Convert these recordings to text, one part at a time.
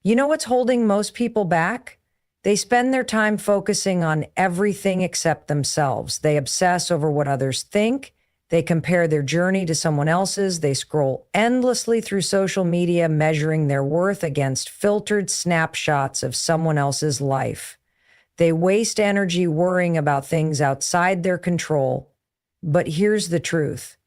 You know what's holding most people back? They spend their time focusing on everything except themselves. They obsess over what others think. They compare their journey to someone else's. They scroll endlessly through social media, measuring their worth against filtered snapshots of someone else's life. They waste energy worrying about things outside their control. But here's the truth.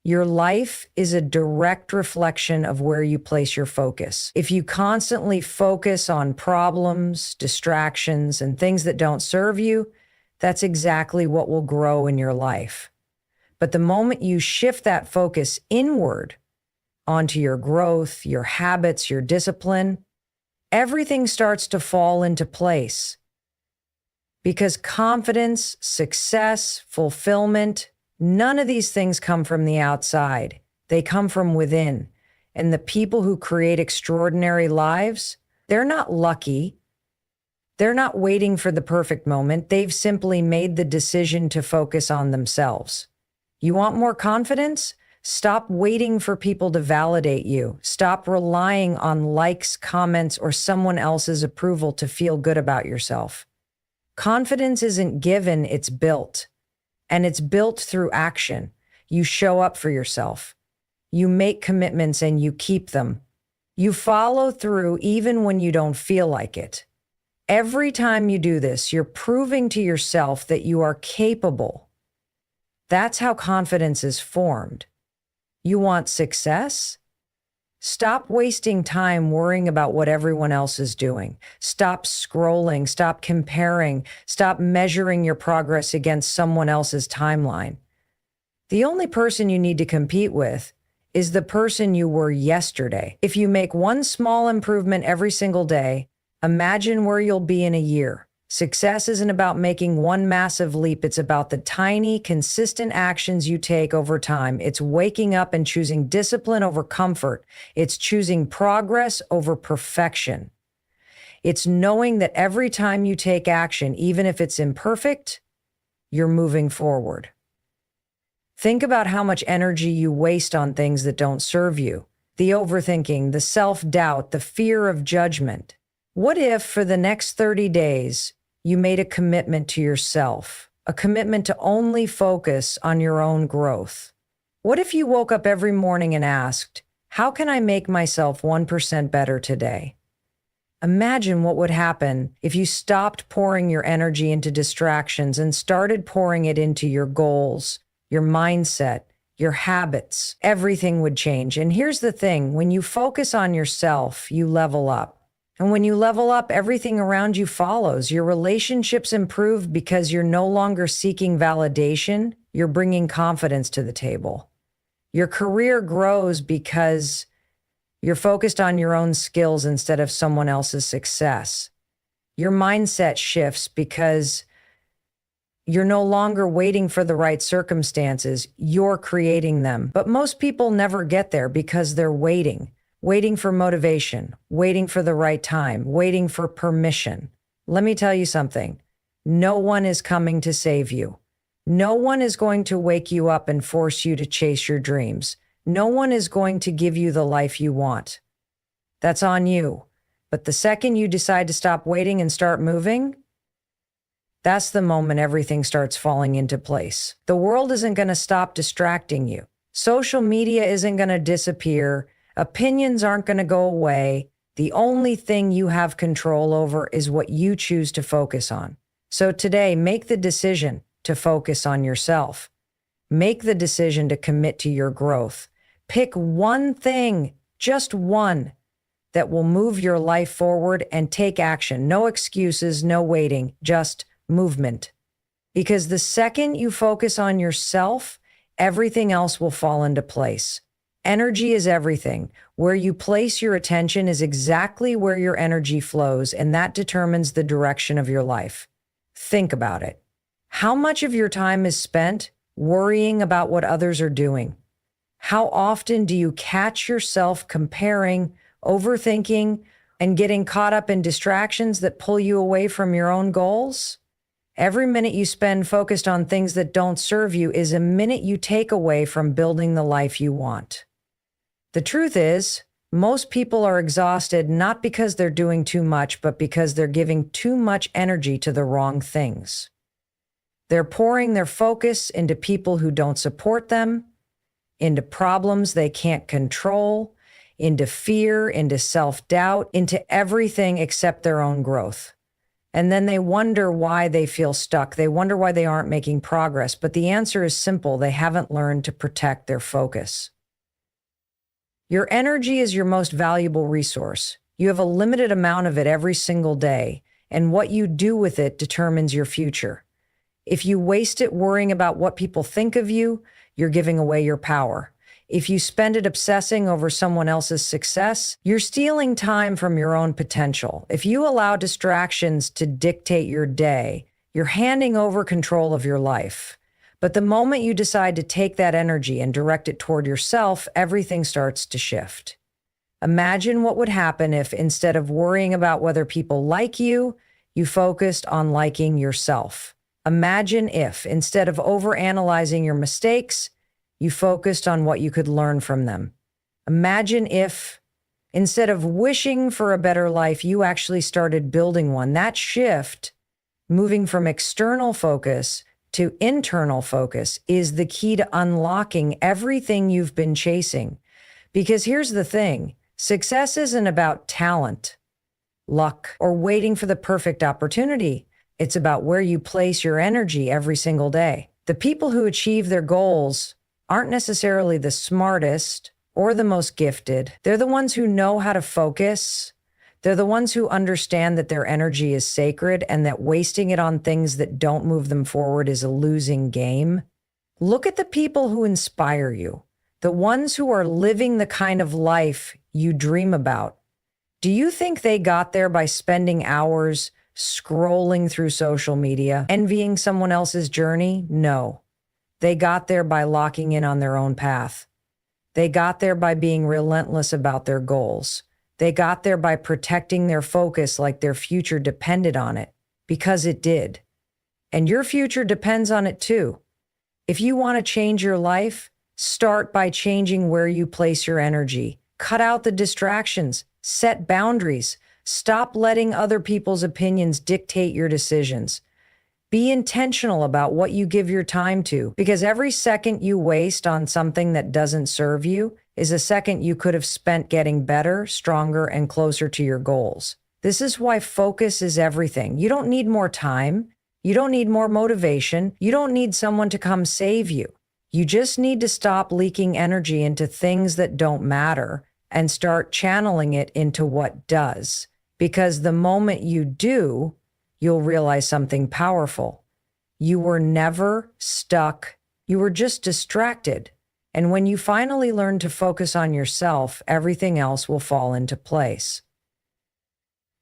Your life is a direct reflection of where you place your focus. If you constantly focus on problems, distractions, and things that don't serve you, that's exactly what will grow in your life. But the moment you shift that focus inward onto your growth, your habits, your discipline, everything starts to fall into place. Because confidence, success, fulfillment, none of these things come from the outside. They come from within. And the people who create extraordinary lives, they're not lucky. They're not waiting for the perfect moment. They've simply made the decision to focus on themselves. You want more confidence? Stop waiting for people to validate you. Stop relying on likes, comments, or someone else's approval to feel good about yourself. Confidence isn't given, it's built. And it's built through action. You show up for yourself. You make commitments and you keep them. You follow through even when you don't feel like it. Every time you do this, you're proving to yourself that you are capable. That's how confidence is formed. You want success? Stop wasting time worrying about what everyone else is doing. Stop scrolling, stop comparing, stop measuring your progress against someone else's timeline. The only person you need to compete with is the person you were yesterday. If you make one small improvement every single day, imagine where you'll be in a year. Success isn't about making one massive leap. It's about the tiny, consistent actions you take over time. It's waking up and choosing discipline over comfort. It's choosing progress over perfection. It's knowing that every time you take action, even if it's imperfect, you're moving forward. Think about how much energy you waste on things that don't serve you. The overthinking, the self-doubt, the fear of judgment. What if for the next 30 days, you made a commitment to yourself, a commitment to only focus on your own growth? What if you woke up every morning and asked, how can I make myself 1% better today? Imagine what would happen if you stopped pouring your energy into distractions and started pouring it into your goals, your mindset, your habits. Everything would change. And here's the thing, when you focus on yourself, you level up. And when you level up, everything around you follows. Your relationships improve because you're no longer seeking validation. You're bringing confidence to the table. Your career grows because you're focused on your own skills instead of someone else's success. Your mindset shifts because you're no longer waiting for the right circumstances. You're creating them. But most people never get there because they're waiting. Waiting for motivation, waiting for the right time, waiting for permission. Let me tell you something. No one is coming to save you. No one is going to wake you up and force you to chase your dreams. No one is going to give you the life you want. That's on you. But the second you decide to stop waiting and start moving, that's the moment everything starts falling into place. The world isn't going to stop distracting you. Social media isn't going to disappear. Opinions aren't going to go away. The only thing you have control over is what you choose to focus on. So today, make the decision to focus on yourself. Make the decision to commit to your growth. Pick one thing, just one, that will move your life forward and take action. No excuses, no waiting, just movement. Because the second you focus on yourself, everything else will fall into place. Energy is everything. Where you place your attention is exactly where your energy flows, and that determines the direction of your life. Think about it. How much of your time is spent worrying about what others are doing? How often do you catch yourself comparing, overthinking, and getting caught up in distractions that pull you away from your own goals? Every minute you spend focused on things that don't serve you is a minute you take away from building the life you want. The truth is, Most people are exhausted not because they're doing too much, but because they're giving too much energy to the wrong things. They're pouring their focus into people who don't support them, into problems they can't control, into fear, into self-doubt, into everything except their own growth. And then they wonder why they feel stuck. They wonder why they aren't making progress. But the answer is simple. They haven't learned to protect their focus. Your energy is your most valuable resource. You have a limited amount of it every single day, and what you do with it determines your future. If you waste it worrying about what people think of you, you're giving away your power. If you spend it obsessing over someone else's success, you're stealing time from your own potential. If you allow distractions to dictate your day, you're handing over control of your life. But the moment you decide to take that energy and direct it toward yourself, everything starts to shift. Imagine what would happen if, instead of worrying about whether people like you, you focused on liking yourself. Imagine if, instead of overanalyzing your mistakes, you focused on what you could learn from them. Imagine if, instead of wishing for a better life, you actually started building one. That shift, moving from external focus to internal focus, is the key to unlocking everything you've been chasing. Because here's the thing, success isn't about talent, luck, or waiting for the perfect opportunity. It's about where you place your energy every single day. The people who achieve their goals aren't necessarily the smartest or the most gifted. They're the ones who know how to focus. They're the ones who understand that their energy is sacred and that wasting it on things that don't move them forward is a losing game. Look at the people who inspire you, the ones who are living the kind of life you dream about. Do you think they got there by spending hours scrolling through social media, envying someone else's journey? No. They got there by locking in on their own path. They got there by being relentless about their goals. They got there by protecting their focus like their future depended on it, because it did. And your future depends on it too. If you want to change your life, start by changing where you place your energy. Cut out the distractions, set boundaries, stop letting other people's opinions dictate your decisions. Be intentional about what you give your time to, because every second you waste on something that doesn't serve you is a second you could have spent getting better, stronger, and closer to your goals. This is why focus is everything. You don't need more time. You don't need more motivation. You don't need someone to come save you. You just need to stop leaking energy into things that don't matter and start channeling it into what does. Because the moment you do, you'll realize something powerful. You were never stuck. You were just distracted. And when you finally learn to focus on yourself, everything else will fall into place.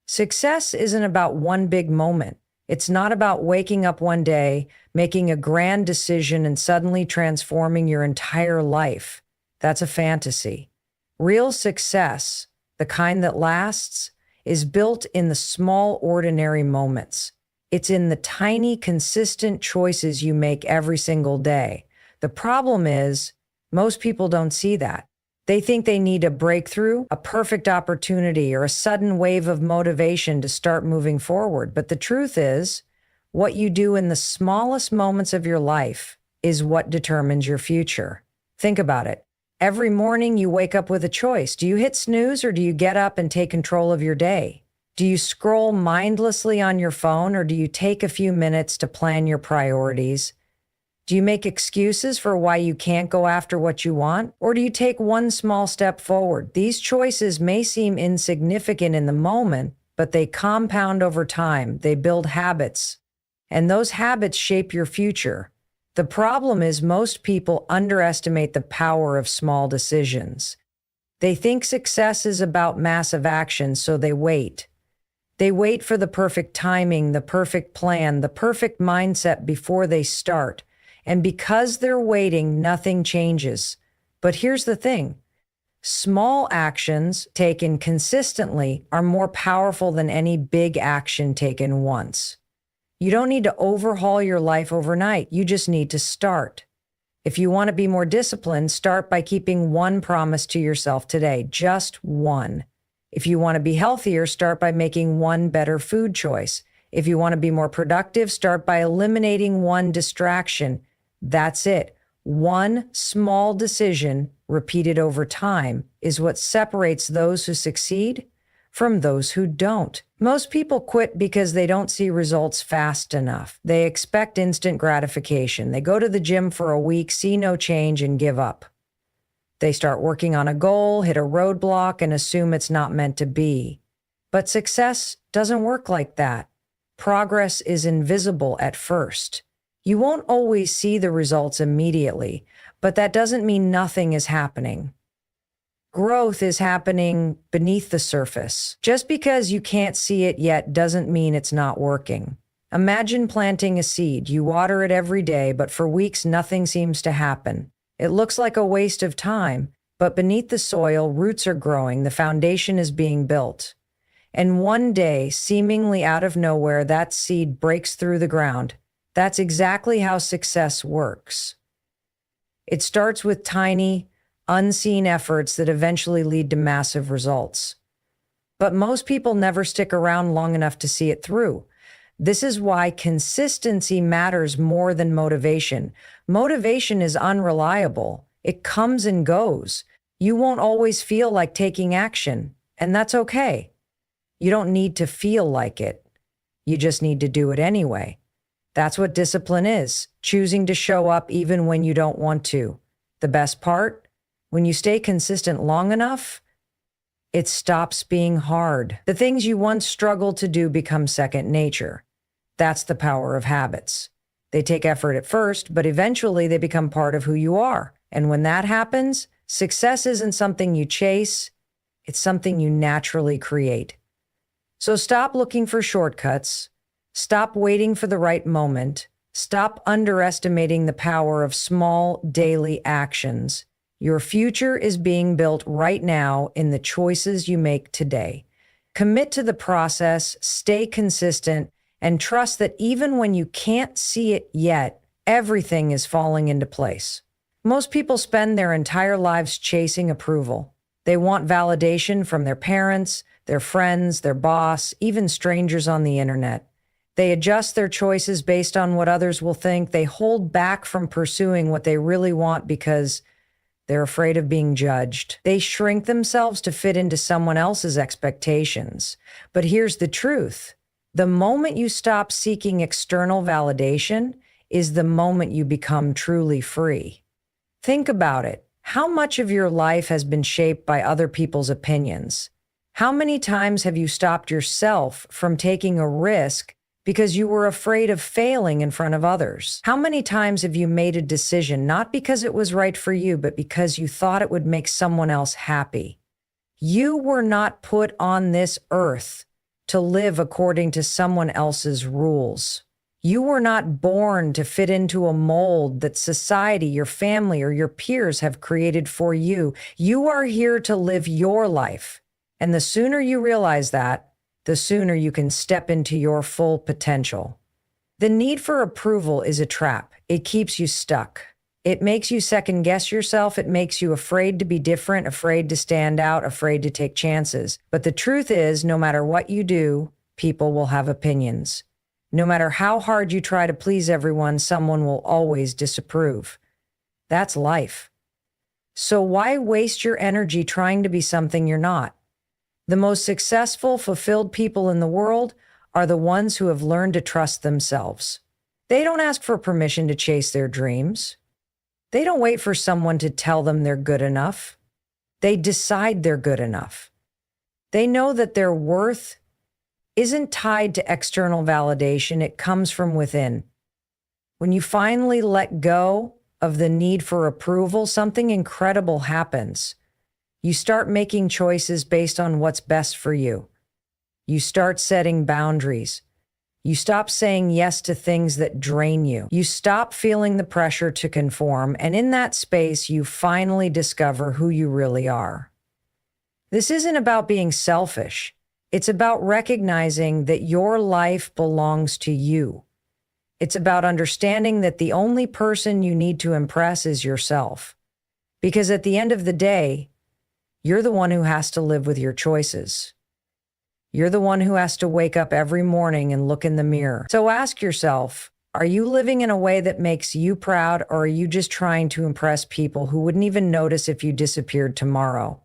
Success isn't about one big moment. It's not about waking up one day, making a grand decision, and suddenly transforming your entire life. That's a fantasy. Real success, the kind that lasts, is built in the small, ordinary moments. It's in the tiny, consistent choices you make every single day. The problem is, most people don't see that. They think they need a breakthrough, a perfect opportunity, or a sudden wave of motivation to start moving forward. But the truth is, what you do in the smallest moments of your life is what determines your future. Think about it. Every morning you wake up with a choice. Do you hit snooze or do you get up and take control of your day? Do you scroll mindlessly on your phone or do you take a few minutes to plan your priorities? Do you make excuses for why you can't go after what you want? Or do you take one small step forward? These choices may seem insignificant in the moment, but they compound over time. They build habits, and those habits shape your future. The problem is most people underestimate the power of small decisions. They think success is about massive action, so they wait. They wait for the perfect timing, the perfect plan, the perfect mindset before they start. And because they're waiting, nothing changes. But here's the thing. Small actions taken consistently are more powerful than any big action taken once. You don't need to overhaul your life overnight. You just need to start. If you want to be more disciplined, start by keeping one promise to yourself today, just one. If you want to be healthier, start by making one better food choice. If you want to be more productive, start by eliminating one distraction. That's it. One small decision repeated over time is what separates those who succeed from those who don't. Most people quit because they don't see results fast enough. They expect instant gratification. They go to the gym for a week, see no change, and give up. They start working on a goal, hit a roadblock, and assume it's not meant to be. But success doesn't work like that. Progress is invisible at first. You won't always see the results immediately, but that doesn't mean nothing is happening. Growth is happening beneath the surface. Just because you can't see it yet doesn't mean it's not working. Imagine planting a seed. You water it every day, but for weeks nothing seems to happen. It looks like a waste of time, but beneath the soil, roots are growing, the foundation is being built. And one day, seemingly out of nowhere, that seed breaks through the ground. That's exactly how success works. It starts with tiny, unseen efforts that eventually lead to massive results. But most people never stick around long enough to see it through. This is why consistency matters more than motivation. Motivation is unreliable. It comes and goes. You won't always feel like taking action, and that's okay. You don't need to feel like it. You just need to do it anyway. That's what discipline is, choosing to show up even when you don't want to. The best part? When you stay consistent long enough, it stops being hard. The things you once struggled to do become second nature. That's the power of habits. They take effort at first, but eventually they become part of who you are. And when that happens, success isn't something you chase, it's something you naturally create. So stop looking for shortcuts. Stop waiting for the right moment. Stop underestimating the power of small daily actions. Your future is being built right now in the choices you make today. Commit to the process, stay consistent, and trust that even when you can't see it yet, everything is falling into place. Most people spend their entire lives chasing approval. They want validation from their parents, their friends, their boss, even strangers on the internet. They adjust their choices based on what others will think. They hold back from pursuing what they really want because they're afraid of being judged. They shrink themselves to fit into someone else's expectations. But here's the truth. The moment you stop seeking external validation is the moment you become truly free. Think about it. How much of your life has been shaped by other people's opinions? How many times have you stopped yourself from taking a risk because you were afraid of failing in front of others? How many times have you made a decision not because it was right for you, but because you thought it would make someone else happy? You were not put on this earth to live according to someone else's rules. You were not born to fit into a mold that society, your family, or your peers have created for you. You are here to live your life. And the sooner you realize that, the sooner you can step into your full potential. The need for approval is a trap. It keeps you stuck. It makes you second guess yourself. It makes you afraid to be different, afraid to stand out, afraid to take chances. But the truth is, no matter what you do, people will have opinions. No matter how hard you try to please everyone, someone will always disapprove. That's life. So why waste your energy trying to be something you're not? The most successful, fulfilled people in the world are the ones who have learned to trust themselves. They don't ask for permission to chase their dreams. They don't wait for someone to tell them they're good enough. They decide they're good enough. They know that their worth isn't tied to external validation. It comes from within. When you finally let go of the need for approval, something incredible happens. You start making choices based on what's best for you. You start setting boundaries. You stop saying yes to things that drain you. You stop feeling the pressure to conform, and in that space, you finally discover who you really are. This isn't about being selfish. It's about recognizing that your life belongs to you. It's about understanding that the only person you need to impress is yourself. Because at the end of the day, you're the one who has to live with your choices. You're the one who has to wake up every morning and look in the mirror. So ask yourself, are you living in a way that makes you proud, or are you just trying to impress people who wouldn't even notice if you disappeared tomorrow?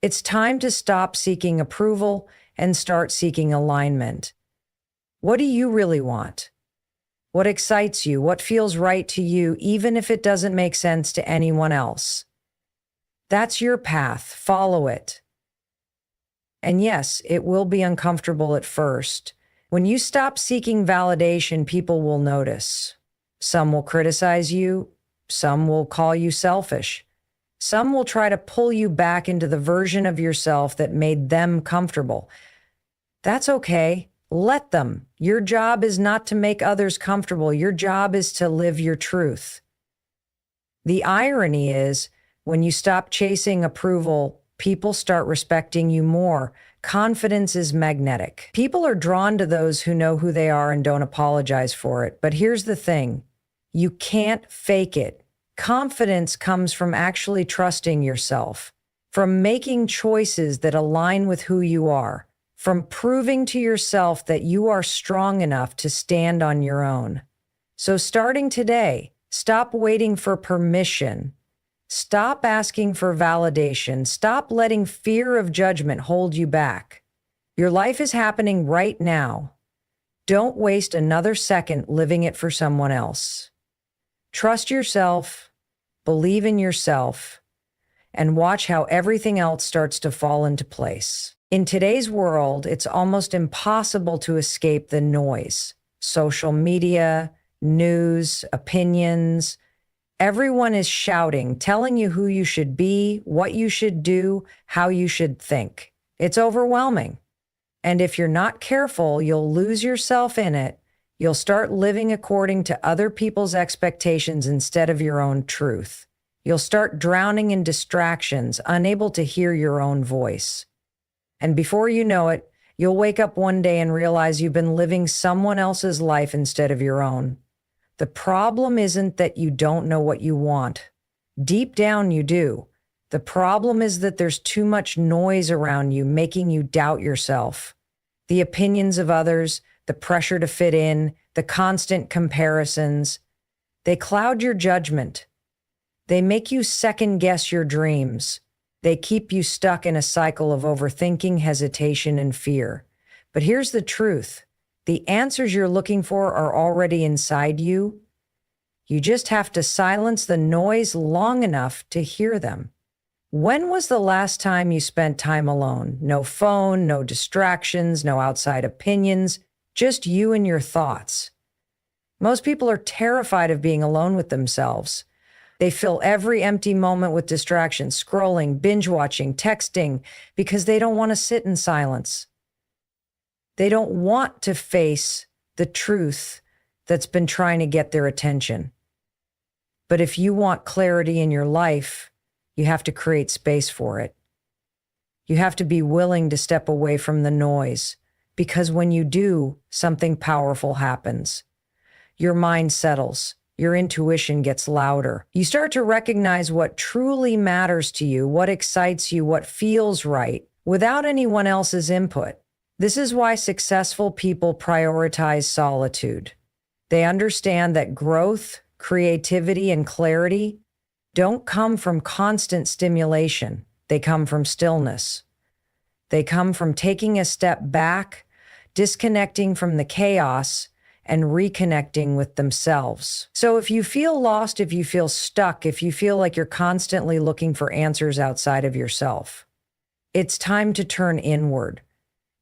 It's time to stop seeking approval and start seeking alignment. What do you really want? What excites you? What feels right to you, even if it doesn't make sense to anyone else? That's your path. Follow it. And yes, it will be uncomfortable at first. When you stop seeking validation, people will notice. Some will criticize you. Some will call you selfish. Some will try to pull you back into the version of yourself that made them comfortable. That's okay. Let them. Your job is not to make others comfortable. Your job is to live your truth. The irony is, when you stop chasing approval, people start respecting you more. Confidence is magnetic. People are drawn to those who know who they are and don't apologize for it. But here's the thing. You can't fake it. Confidence comes from actually trusting yourself, from making choices that align with who you are, from proving to yourself that you are strong enough to stand on your own. So starting today, stop waiting for permission. Stop asking for validation. Stop letting fear of judgment hold you back. Your life is happening right now. Don't waste another second living it for someone else. Trust yourself, believe in yourself, and watch how everything else starts to fall into place. In today's world, it's almost impossible to escape the noise. Social media, news, opinions. Everyone is shouting, telling you who you should be, what you should do, how you should think. It's overwhelming. And if you're not careful, you'll lose yourself in it. You'll start living according to other people's expectations instead of your own truth. You'll start drowning in distractions, unable to hear your own voice. And before you know it, you'll wake up one day and realize you've been living someone else's life instead of your own. The problem isn't that you don't know what you want. Deep down, you do. The problem is that there's too much noise around you, making you doubt yourself. The opinions of others, the pressure to fit in, the constant comparisons, they cloud your judgment. They make you second guess your dreams. They keep you stuck in a cycle of overthinking, hesitation, and fear. But here's the truth. The answers you're looking for are already inside you. You just have to silence the noise long enough to hear them. When was the last time you spent time alone? No phone, no distractions, no outside opinions, just you and your thoughts. Most people are terrified of being alone with themselves. They fill every empty moment with distractions, scrolling, binge-watching, texting, because they don't want to sit in silence. They don't want to face the truth that's been trying to get their attention. But if you want clarity in your life, you have to create space for it. You have to be willing to step away from the noise, because when you do, something powerful happens. Your mind settles. Your intuition gets louder. You start to recognize what truly matters to you, what excites you, what feels right, without anyone else's input. This is why successful people prioritize solitude. They understand that growth, creativity, and clarity don't come from constant stimulation. They come from stillness. They come from taking a step back, disconnecting from the chaos, and reconnecting with themselves. So if you feel lost, if you feel stuck, if you feel like you're constantly looking for answers outside of yourself, it's time to turn inward.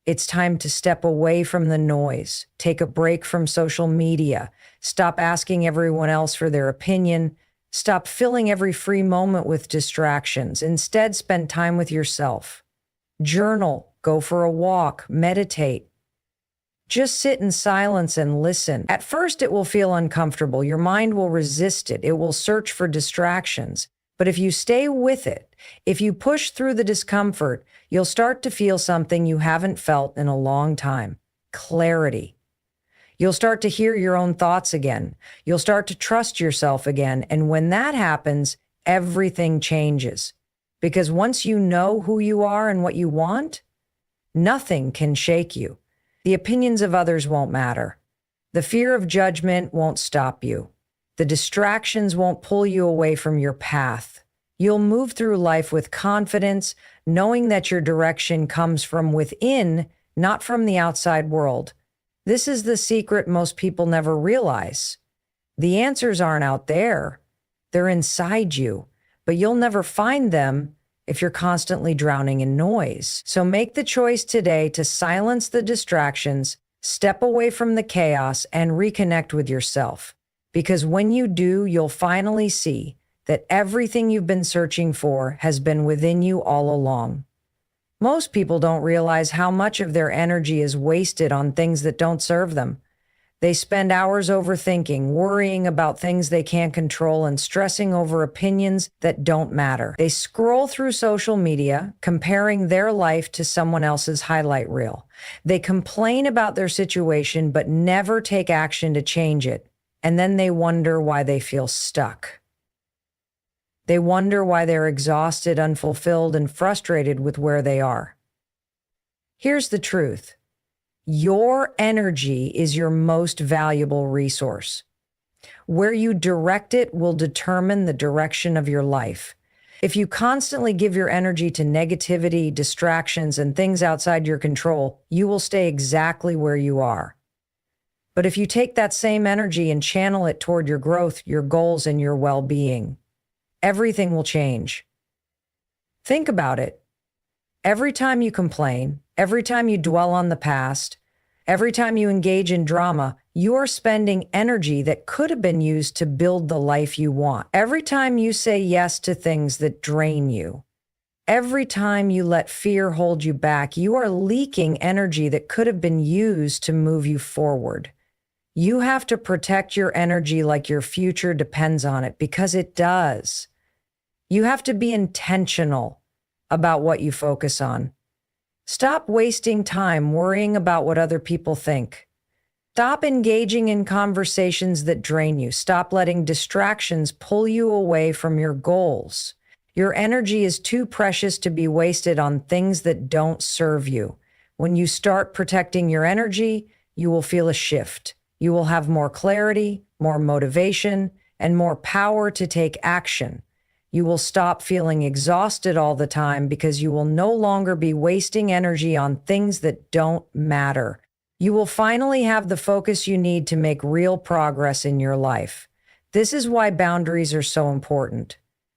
It's time to step away from the noise, take a break from social media, stop asking everyone else for their opinion, stop filling every free moment with distractions. Instead, spend time with yourself. Journal, go for a walk, meditate. Just sit in silence and listen. At first, it will feel uncomfortable. Your mind will resist it. It will search for distractions. But if you stay with it, if you push through the discomfort, you'll start to feel something you haven't felt in a long time: clarity. You'll start to hear your own thoughts again. You'll start to trust yourself again. And when that happens, everything changes. Because once you know who you are and what you want, nothing can shake you. The opinions of others won't matter. The fear of judgment won't stop you. The distractions won't pull you away from your path. You'll move through life with confidence, knowing that your direction comes from within, not from the outside world. This is the secret most people never realize. The answers aren't out there. They're inside you, but you'll never find them if you're constantly drowning in noise. So make the choice today to silence the distractions, step away from the chaos, and reconnect with yourself. Because when you do, you'll finally see that everything you've been searching for has been within you all along. Most people don't realize how much of their energy is wasted on things that don't serve them. They spend hours overthinking, worrying about things they can't control, and stressing over opinions that don't matter. They scroll through social media, comparing their life to someone else's highlight reel. They complain about their situation, but never take action to change it. And then they wonder why they feel stuck. They wonder why they're exhausted, unfulfilled, and frustrated with where they are. Here's the truth. Your energy is your most valuable resource. Where you direct it will determine the direction of your life. If you constantly give your energy to negativity, distractions, and things outside your control, you will stay exactly where you are. But if you take that same energy and channel it toward your growth, your goals, and your well-being, everything will change. Think about it. Every time you complain, every time you dwell on the past, every time you engage in drama, you are spending energy that could have been used to build the life you want. Every time you say yes to things that drain you, every time you let fear hold you back, you are leaking energy that could have been used to move you forward. You have to protect your energy like your future depends on it, because it does. You have to be intentional about what you focus on. Stop wasting time worrying about what other people think. Stop engaging in conversations that drain you. Stop letting distractions pull you away from your goals. Your energy is too precious to be wasted on things that don't serve you. When you start protecting your energy, you will feel a shift. You will have more clarity, more motivation, and more power to take action. You will stop feeling exhausted all the time because you will no longer be wasting energy on things that don't matter. You will finally have the focus you need to make real progress in your life. This is why boundaries are so important.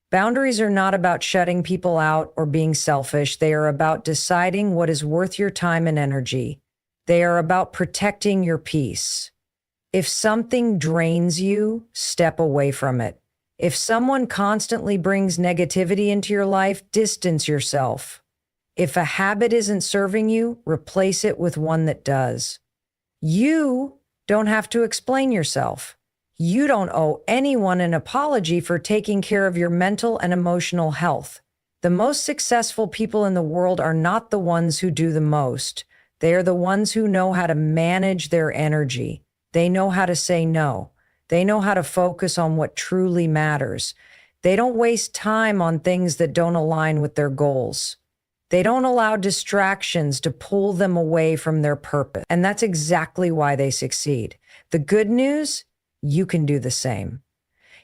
Boundaries are not about shutting people out or being selfish. They are about deciding what is worth your time and energy. They are about protecting your peace. If something drains you, step away from it. If someone constantly brings negativity into your life, distance yourself. If a habit isn't serving you, replace it with one that does. You don't have to explain yourself. You don't owe anyone an apology for taking care of your mental and emotional health. The most successful people in the world are not the ones who do the most. They are the ones who know how to manage their energy. They know how to say no. They know how to focus on what truly matters. They don't waste time on things that don't align with their goals. They don't allow distractions to pull them away from their purpose. And that's exactly why they succeed. The good news, you can do the same.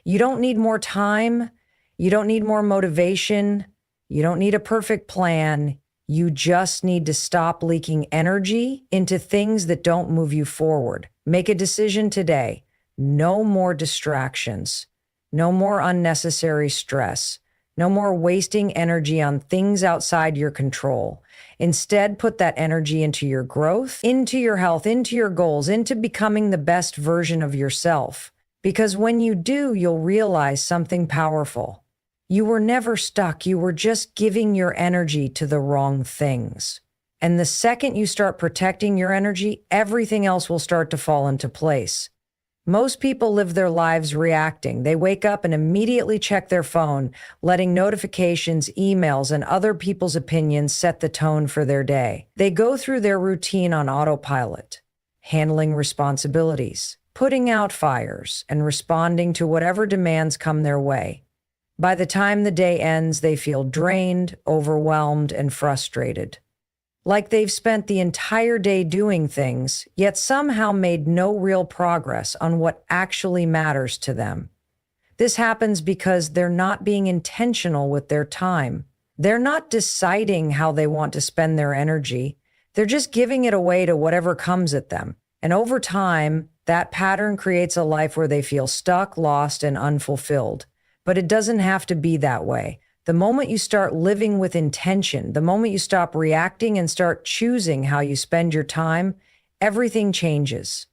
You don't need more time. You don't need more motivation. You don't need a perfect plan. You just need to stop leaking energy into things that don't move you forward. Make a decision today. No more distractions. No more unnecessary stress. No more wasting energy on things outside your control. Instead, put that energy into your growth, into your health, into your goals, into becoming the best version of yourself. Because when you do, you'll realize something powerful. You were never stuck. You were just giving your energy to the wrong things. And the second you start protecting your energy, everything else will start to fall into place. Most people live their lives reacting. They wake up and immediately check their phone, letting notifications, emails, and other people's opinions set the tone for their day. They go through their routine on autopilot. handling responsibilities, putting out fires, and responding to whatever demands come their way. By the time the day ends, they feel drained, overwhelmed, and frustrated. Like they've spent the entire day doing things, yet somehow made no real progress on what actually matters to them. This happens because they're not being intentional with their time. They're not deciding how they want to spend their energy. They're just giving it away to whatever comes at them. And over time, that pattern creates a life where they feel stuck, lost, and unfulfilled. But it doesn't have to be that way. The moment you start living with intention, the moment you stop reacting and start choosing how you spend your time, everything changes.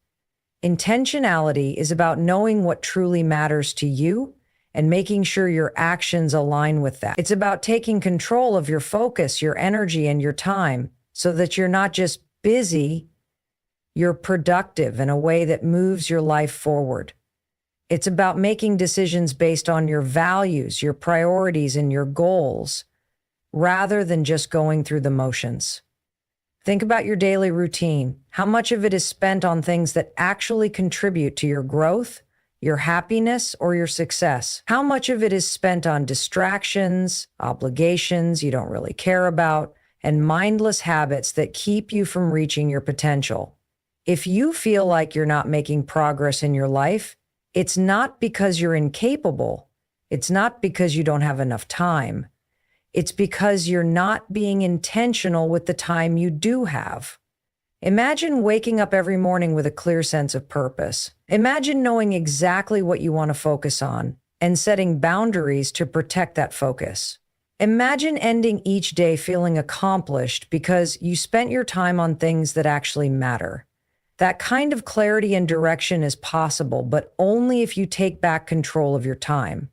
Intentionality is about knowing what truly matters to you and making sure your actions align with that. It's about taking control of your focus, your energy, and your time so that you're not just busy, you're productive in a way that moves your life forward. It's about making decisions based on your values, your priorities, and your goals, rather than just going through the motions. Think about your daily routine. How much of it is spent on things that actually contribute to your growth, your happiness, or your success? How much of it is spent on distractions, obligations you don't really care about, and mindless habits that keep you from reaching your potential? If you feel like you're not making progress in your life, it's not because you're incapable. It's not because you don't have enough time. It's because you're not being intentional with the time you do have. Imagine waking up every morning with a clear sense of purpose. Imagine knowing exactly what you want to focus on and setting boundaries to protect that focus. Imagine ending each day feeling accomplished because you spent your time on things that actually matter. That kind of clarity and direction is possible, but only if you take back control of your time.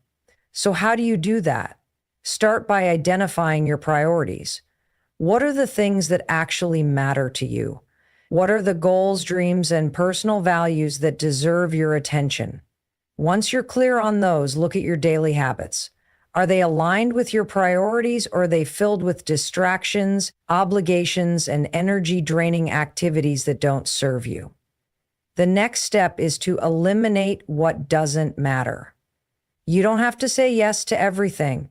So how do you do that? Start by identifying your priorities. What are the things that actually matter to you? What are the goals, dreams, and personal values that deserve your attention? Once you're clear on those, look at your daily habits. Are they aligned with your priorities, or are they filled with distractions, obligations, and energy-draining activities that don't serve you? The next step is to eliminate what doesn't matter. You don't have to say yes to everything.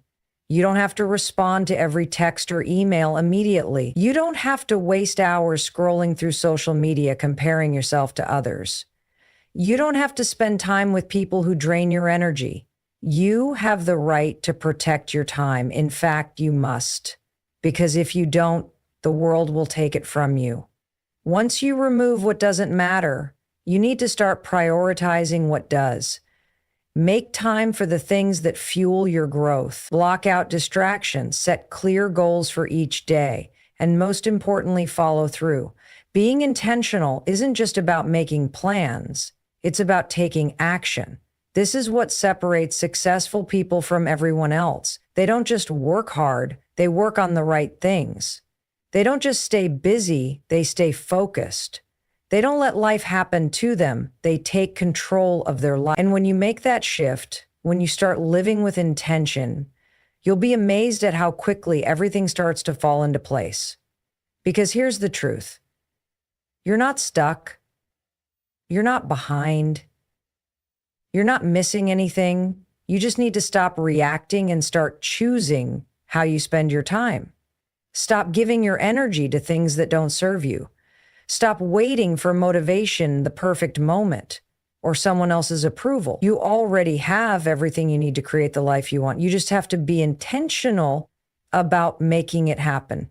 You don't have to respond to every text or email immediately. You don't have to waste hours scrolling through social media comparing yourself to others. You don't have to spend time with people who drain your energy. You have the right to protect your time. In fact, you must. Because if you don't, the world will take it from you. Once you remove what doesn't matter, you need to start prioritizing what does. Make time for the things that fuel your growth. Block out distractions. Set clear goals for each day. And most importantly, follow through. Being intentional isn't just about making plans. It's about taking action. This is what separates successful people from everyone else. They don't just work hard, they work on the right things. They don't just stay busy, they stay focused. They don't let life happen to them, they take control of their life. And when you make that shift, when you start living with intention, you'll be amazed at how quickly everything starts to fall into place. Because here's the truth. You're not stuck. You're not behind. You're not missing anything. You just need to stop reacting and start choosing how you spend your time. Stop giving your energy to things that don't serve you. Stop waiting for motivation, the perfect moment, or someone else's approval. You already have everything you need to create the life you want. You just have to be intentional about making it happen.